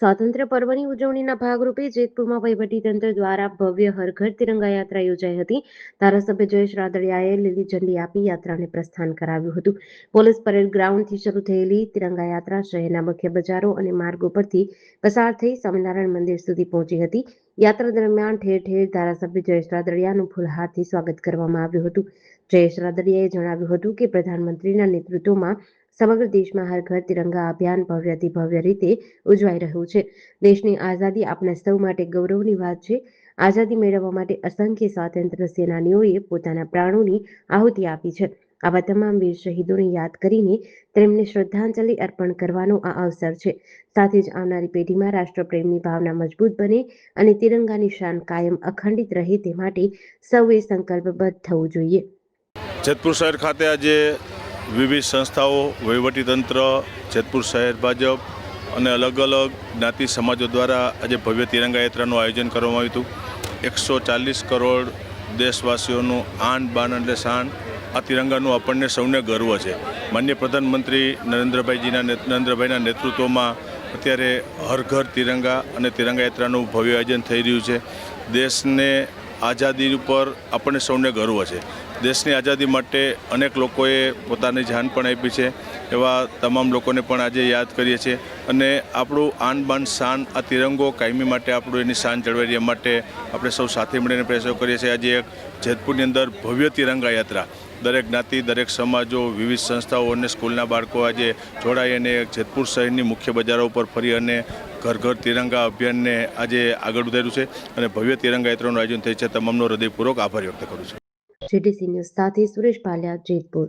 સ્વાતંત્ર્ય પર્વની ઉજવણીના ભાગરૂપે જેતપુરમાં વહીવટીતંત્ર દ્વારા ભવ્ય હર ઘર તિરંગા યાત્રા યોજાઈ હતી. ધારાસભ્ય જયેશ રાદડિયાએ લીલી ઝંડી આપી યાત્રાને પ્રસ્થાન કરાવ્યું હતું. પોલીસ પરેડ ગ્રાઉન્ડથી શરૂ થયેલી તિરંગા યાત્રા શહેરના મુખ્ય બજારો અને માર્ગો પરથી પસાર થઈ સ્વામિનારાયણ મંદિર સુધી પહોંચી હતી. યાત્રા દરમિયાન ઠેર ઠેર ધારાસભ્ય જયેશ રાદડિયાનું ફૂલહારથી સ્વાગત કરવામાં આવ્યું હતું. જયેશ રાદડિયાએ જણાવ્યું હતું કે પ્રધાનમંત્રીના નેતૃત્વમાં સમગ્ર દેશમાં હર ઘર તિરંગા અભિયાન ભવ્યથી ભવ્ય રીતે ઉજવાઈ રહ્યું છે. દેશની આઝાદી આપણા સૌ માટે ગૌરવની વાત છે. આઝાદી મેળવવા માટે અસંખ્ય સ્વાતંત્ર્ય સેનાનીઓએ પોતાના પ્રાણોની આહુતિ આપી છે. આવા તમામ વીર શહીદોને યાદ કરીને તેમને શ્રદ્ધાંજલિ અર્પણ કરવાનો આ અવસર છે. સાથે જ આવનારી પેઢીમાં રાષ્ટ્રપ્રેમની ભાવના મજબૂત બને અને તિરંગાની શાન કાયમ અખંડિત રહે તે માટે સૌએ સંકલ્પબદ્ધ થવું જોઈએ. જેતપુર શહેર ખાતે આજે વિવિધ સંસ્થાઓ, વહીવટીતંત્ર, જેતપુર શહેર ભાજપ અને અલગ અલગ જ્ઞાતિ સમાજો દ્વારા આજે ભવ્ય તિરંગા યાત્રાનું આયોજન કરવામાં આવ્યું હતું. 140 કરોડ દેશવાસીઓનું આન બાન એટલે શાન આ તિરંગાનું આપણને સૌને ગર્વ છે. માનનીય પ્રધાનમંત્રી નરેન્દ્રભાઈના નેતૃત્વમાં અત્યારે હર ઘર તિરંગા અને તિરંગા યાત્રાનું ભવ્ય આયોજન થઈ રહ્યું છે. દેશને આઝાદી ઉપર આપણને સૌને ગર્વ છે. દેશની આઝાદી માટે અનેક લોકોએ પોતાની જાન પણ આપી છે. એવા તમામ લોકોને પણ આજે યાદ કરીએ છીએ અને આપણું આન બાન શાન આ તિરંગો કાયમી માટે આપણું એની શાન જળવાઈ રહેવા માટે આપણે સૌ સાથે મળીને પ્રયાસો કરીએ છીએ. આજે એક જેતપુરની અંદર ભવ્ય તિરંગા યાત્રા દરેક જ્ઞાતિ, દરેક સમાજો, વિવિધ સંસ્થાઓ અને સ્કૂલના બાળકો આજે જોડાઈ અને જેતપુર શહેરની મુખ્ય બજારો ઉપર ફરી અને ઘર ઘર તિરંગા અભિયાનને આજે આગળ વધાર્યું છે અને ભવ્ય તિરંગા યાત્રાનું આયોજન થઈ છે. તમામનો હૃદયપૂર્વક આભાર વ્યક્ત કરું છું. GDC ન્યૂઝ સાથે સુરેશ ભાલિયા, જેતપુર.